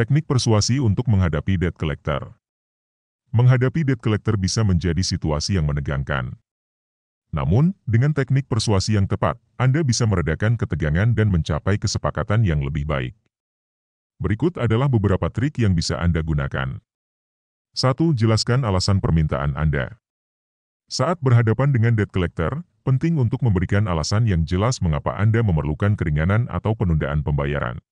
Teknik persuasi untuk menghadapi debt collector. Menghadapi debt collector bisa menjadi situasi yang menegangkan. Namun, dengan teknik persuasi yang tepat, Anda bisa meredakan ketegangan dan mencapai kesepakatan yang lebih baik. Berikut adalah beberapa trik yang bisa Anda gunakan. 1. Jelaskan alasan permintaan Anda. Saat berhadapan dengan debt collector, penting untuk memberikan alasan yang jelas mengapa Anda memerlukan keringanan atau penundaan pembayaran.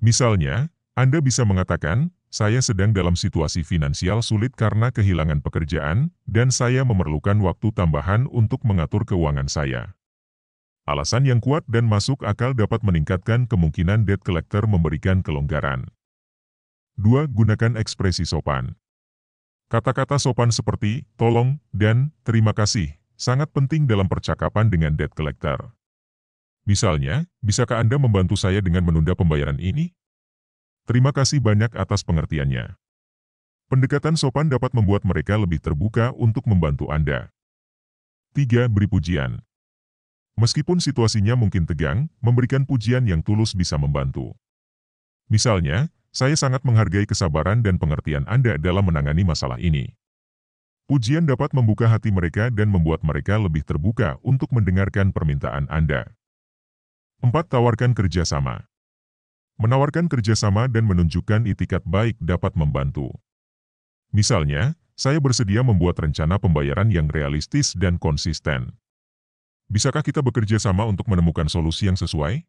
Misalnya, Anda bisa mengatakan, "Saya sedang dalam situasi finansial sulit karena kehilangan pekerjaan, dan saya memerlukan waktu tambahan untuk mengatur keuangan saya." Alasan yang kuat dan masuk akal dapat meningkatkan kemungkinan debt collector memberikan kelonggaran. 2. Gunakan ekspresi sopan. Kata-kata sopan seperti "tolong" dan "terima kasih" sangat penting dalam percakapan dengan debt collector. Misalnya, "Bisakah Anda membantu saya dengan menunda pembayaran ini? Terima kasih banyak atas pengertiannya." Pendekatan sopan dapat membuat mereka lebih terbuka untuk membantu Anda. 3. Beri pujian. Meskipun situasinya mungkin tegang, memberikan pujian yang tulus bisa membantu. Misalnya, "Saya sangat menghargai kesabaran dan pengertian Anda dalam menangani masalah ini." Pujian dapat membuka hati mereka dan membuat mereka lebih terbuka untuk mendengarkan permintaan Anda. 4. Tawarkan kerjasama. Menawarkan kerjasama dan menunjukkan itikat baik dapat membantu. Misalnya, "Saya bersedia membuat rencana pembayaran yang realistis dan konsisten. Bisakah kita bekerja sama untuk menemukan solusi yang sesuai?"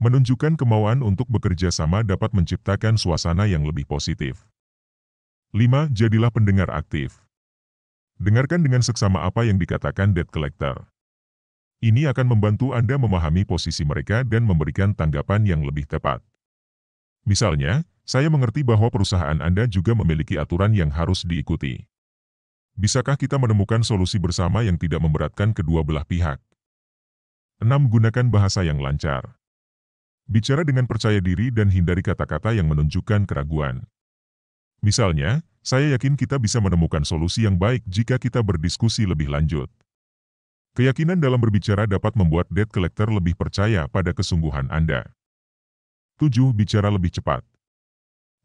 Menunjukkan kemauan untuk bekerja sama dapat menciptakan suasana yang lebih positif. 5. Jadilah pendengar aktif. Dengarkan dengan seksama apa yang dikatakan debt collector. Ini akan membantu Anda memahami posisi mereka dan memberikan tanggapan yang lebih tepat. Misalnya, "Saya mengerti bahwa perusahaan Anda juga memiliki aturan yang harus diikuti. Bisakah kita menemukan solusi bersama yang tidak memberatkan kedua belah pihak?" 6. Gunakan bahasa yang lancar. Bicara dengan percaya diri dan hindari kata-kata yang menunjukkan keraguan. Misalnya, "Saya yakin kita bisa menemukan solusi yang baik jika kita berdiskusi lebih lanjut." Keyakinan dalam berbicara dapat membuat debt collector lebih percaya pada kesungguhan Anda. 7. Bicara lebih cepat.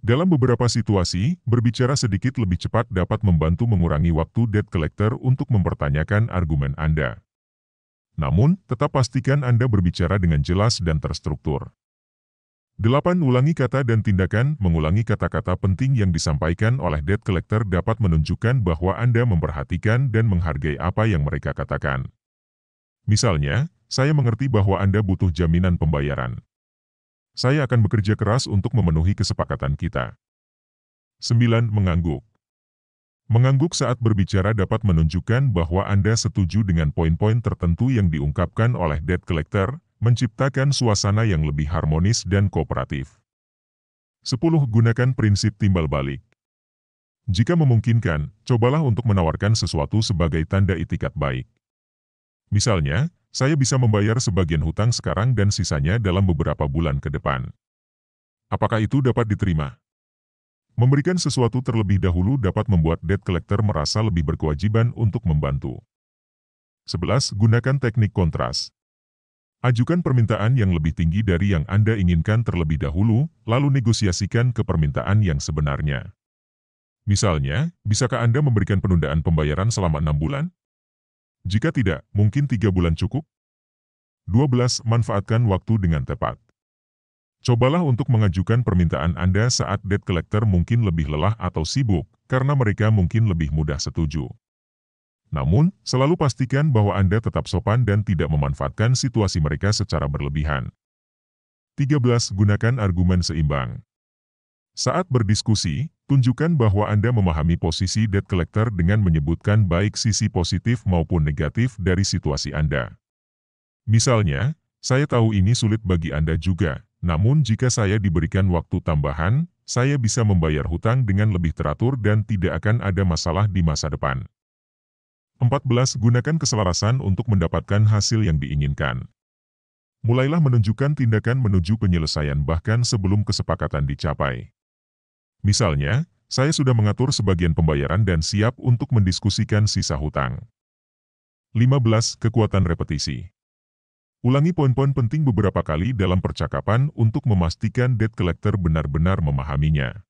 Dalam beberapa situasi, berbicara sedikit lebih cepat dapat membantu mengurangi waktu debt collector untuk mempertanyakan argumen Anda. Namun, tetap pastikan Anda berbicara dengan jelas dan terstruktur. 8. Ulangi kata dan tindakan. Mengulangi kata-kata penting yang disampaikan oleh debt collector dapat menunjukkan bahwa Anda memperhatikan dan menghargai apa yang mereka katakan. Misalnya, "Saya mengerti bahwa Anda butuh jaminan pembayaran. Saya akan bekerja keras untuk memenuhi kesepakatan kita." 9. Mengangguk. Mengangguk saat berbicara dapat menunjukkan bahwa Anda setuju dengan poin-poin tertentu yang diungkapkan oleh debt collector, menciptakan suasana yang lebih harmonis dan kooperatif. 10. Gunakan prinsip timbal balik. Jika memungkinkan, cobalah untuk menawarkan sesuatu sebagai tanda itikat baik. Misalnya, "Saya bisa membayar sebagian hutang sekarang dan sisanya dalam beberapa bulan ke depan. Apakah itu dapat diterima?" Memberikan sesuatu terlebih dahulu dapat membuat debt collector merasa lebih berkewajiban untuk membantu. 11. Gunakan teknik kontras. Ajukan permintaan yang lebih tinggi dari yang Anda inginkan terlebih dahulu, lalu negosiasikan ke permintaan yang sebenarnya. Misalnya, "Bisakah Anda memberikan penundaan pembayaran selama 6 bulan? Jika tidak, mungkin 3 bulan cukup?" 12. Manfaatkan waktu dengan tepat. Cobalah untuk mengajukan permintaan Anda saat debt collector mungkin lebih lelah atau sibuk, karena mereka mungkin lebih mudah setuju. Namun, selalu pastikan bahwa Anda tetap sopan dan tidak memanfaatkan situasi mereka secara berlebihan. 13. Gunakan argumen seimbang. Saat berdiskusi, tunjukkan bahwa Anda memahami posisi debt collector dengan menyebutkan baik sisi positif maupun negatif dari situasi Anda. Misalnya, "Saya tahu ini sulit bagi Anda juga. Namun jika saya diberikan waktu tambahan, saya bisa membayar hutang dengan lebih teratur dan tidak akan ada masalah di masa depan." 14. Gunakan keselarasan untuk mendapatkan hasil yang diinginkan. Mulailah menunjukkan tindakan menuju penyelesaian bahkan sebelum kesepakatan dicapai. Misalnya, "Saya sudah mengatur sebagian pembayaran dan siap untuk mendiskusikan sisa hutang." 15. Kekuatan repetisi. Ulangi poin-poin penting beberapa kali dalam percakapan untuk memastikan debt collector benar-benar memahaminya.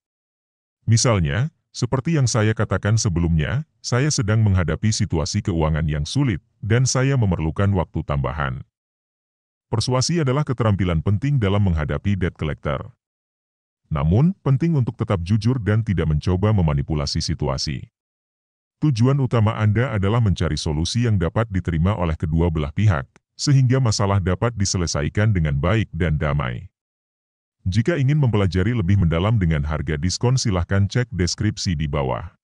Misalnya, seperti yang saya katakan sebelumnya, saya sedang menghadapi situasi keuangan yang sulit, dan saya memerlukan waktu tambahan. Persuasi adalah keterampilan penting dalam menghadapi debt collector. Namun, penting untuk tetap jujur dan tidak mencoba memanipulasi situasi. Tujuan utama Anda adalah mencari solusi yang dapat diterima oleh kedua belah pihak, sehingga masalah dapat diselesaikan dengan baik dan damai. Jika ingin mempelajari lebih mendalam dengan harga diskon, silahkan cek deskripsi di bawah.